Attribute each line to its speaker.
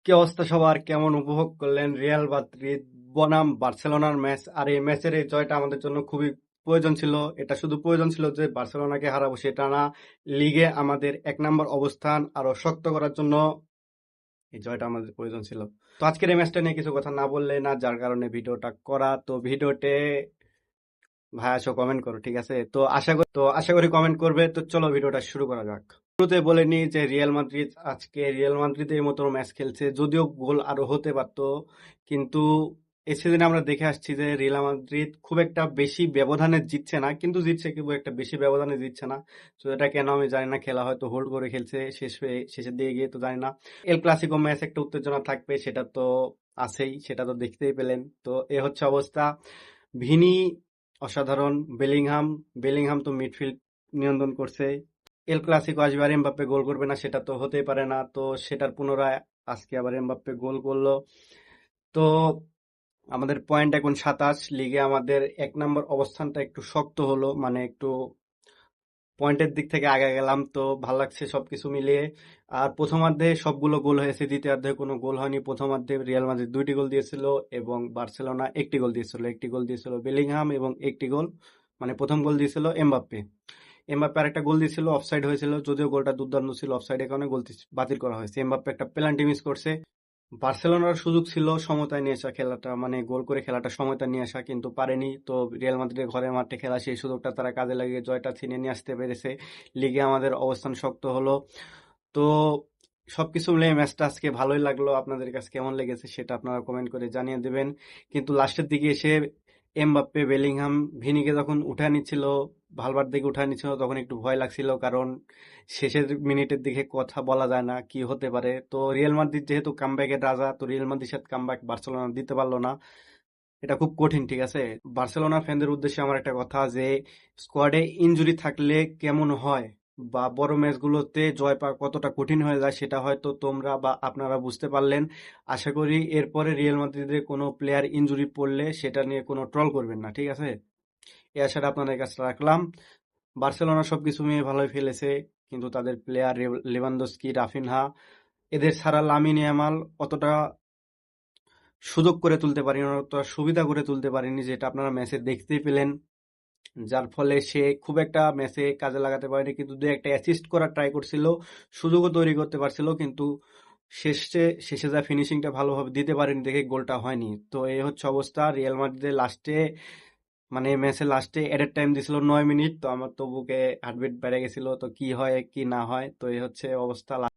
Speaker 1: কি অবস্থা সবার? কেমন উপভোগ করলেন রিয়াল মাদ্রিদ বনাম বার্সেলোনার ম্যাচ? আর এই ম্যাচের এই জয়টা আমাদের জন্য খুবই প্রয়োজন ছিল। এটা শুধু প্রয়োজন ছিল যে বার্সেলোনাকে হারাবো সেটা না, লিগে আমাদের 1 নম্বর অবস্থান আরো শক্ত করার জন্য এই জয়টা আমাদের প্রয়োজন ছিল। তো আজকের এই ম্যাচটা নিয়ে কিছু কথা না বললে না, যার কারণে ভিডিওটা করা। তো ভিডিওতে ভাই আসো কমেন্ট করো, ঠিক আছে? তো আশা করি কমেন্ট করবে। তো চলো ভিডিওটা শুরু করা যাক। শুরুতে বলে নিই যে রিয়াল মাদ্রিদের মতো ম্যাচ খেলছে, যদিও গোল আরো হতে পারতো, কিন্তু এই সিজনে আমরা দেখে আসছি যে রিয়াল মাদ্রিদ খুব একটা বেশি ব্যবধানে জিতছে না, কিন্তু জিতছে, কিন্তু একটা বেশি ব্যবধানে জিতছে না। তো এটা কেন আমি জানি না, খেলা হয়তো হোল্ড করে খেলছে, শেষের দিকে গিয়ে তো জানি না। এল ক্লাসিকো ম্যাচ একটা উত্তেজনা থাকবে, সেটা তো আছেই, সেটা তো দেখতেই পেলেন। তো এ হচ্ছে অবস্থা। ভিনি অসাধারণ, বেলিংহাম তো মিডফিল্ড নিয়ন্ত্রণ করছে। এল ক্লাসিকো আসবে আর এমবাপ্পে গোল করবে না, সেটা তো হতেই পারে না। তো সেটার পুনরায় আজকে আবার এমবাপ্পে গোল করলো। তো আমাদের পয়েন্ট এখন 27, লিগে আমাদের 1 নম্বর অবস্থানটা একটু শক্ত হলো, মানে একটু পয়েন্টের দিক থেকে আগে গেলাম। তো ভাল লাগছে সবকিছু মিলিয়ে। আর প্রথমার্ধে সবগুলো গোল হয়েছে, দ্বিতীয়ার্ধে কোনো গোল হয়নি। প্রথমার্ধে রিয়াল মাদ্রিদ 2টি গোল দিয়েছিল এবং বার্সেলোনা 1টি গোল দিয়েছিল। 1টি গোল দিয়েছিল বেলিংহাম এবং 1টি গোল, মানে প্রথম গোল দিয়েছিল এমবাপ্পে আরেকটা গোল দিয়েছিল, অফসাইড হয়েছিল, যদিও গোলটা দুর্দান্ত ছিল, অফসাইডের কারণে গোল বাতিল করা হয়েছে। এমবাপ্পে একটা পেনাল্টি মিস করছে। বার্সেলোনার সুযোগ ছিল সমতায় নিয়ে আসা খেলাটা, মানে গোল করে খেলাটা সমতায় নিয়ে আসা, কিন্তু পারেনি। তো রিয়াল মাদ্রিদের ঘরের মাঠে খেলা, সেই সুযোগটা তারা কাজে লাগিয়ে জয়টা ছিনিয়ে নিয়ে আসতে পেরেছে। লিগে আমাদের অবস্থান শক্ত হলো। তো সবকিছু মিলিয়ে ম্যাচটা আজকে ভালোই লাগলো। আপনাদের কাছে কেমন লেগেছে সেটা আপনারা কমেন্ট করে জানিয়ে দেবেন। কিন্তু লাস্টের দিকে এসে এমবাপ্পে, বেলিংহাম, ভিনিকে যখন উঠায় নিচ্ছিল, ভালভার্দের দিকে উঠায় নিচ্ছিল, তখন একটু ভয় লাগছিল, কারণ শেষের মিনিটের দিকে কথা বলা যায় না কি হতে পারে। তো রিয়াল মাদ্রিদ যেহেতু কামব্যাকের রাজা, তো রিয়াল মাদ্রিদের সাথে কামব্যাক বার্সেলোনা দিতে পারলো না, এটা খুব কঠিন, ঠিক আছে? বার্সেলোনা ফ্যানদের উদ্দেশ্যে আমার একটা কথা, যে স্কোয়াডে ইনজুরি থাকলে কেমন হয় বা বড় ম্যাচগুলোতে জয় পাওয়া কতটা কঠিন হয়ে যায়, সেটা হয়তো তোমরা বা আপনারা বুঝতে পারলেন। আশা করি এরপরে রিয়াল মাদ্রিদের কোনো প্লেয়ার ইনজুরি পড়লে সেটা নিয়ে কোনো ট্রল করবেন না, ঠিক আছে? এই আশাটা আপনাদের কাছে রাখলাম। বার্সেলোনা সবকিছু নিয়ে ভালোই ফেলেছে, কিন্তু তাদের প্লেয়ার লেভানডস্কি, রাফিনহা, এদের ছাড়া লামিন ইয়ামাল অতটা সুযোগ করে তুলতে পারেনি, অতটা সুবিধা করে তুলতে পারেনি, যেটা আপনারা ম্যাচে দেখতেই পেলেন। যার ফলে সে খুব একটা ম্যাচে কাজে লাগাতে পারেনি, কিন্তু দু একটা অ্যাসিস্ট করার ট্রাই করছিল, সুযোগও তৈরি করতে পারছিল, কিন্তু শেষে যা ফিনিশিংটা ভালোভাবে দিতে পারেনি দেখে গোলটা হয়নি। তো এই হচ্ছে অবস্থা। রিয়াল মাদ্রিদের লাস্টে, মানে ম্যাচের লাস্টে এডেড টাইম দিছিল 9 মিনিট। তো আমার তো বুকে হার্টবিট বেড়ে গেছিল, তো কি হয় কি না হয়। তো এই হচ্ছে অবস্থা।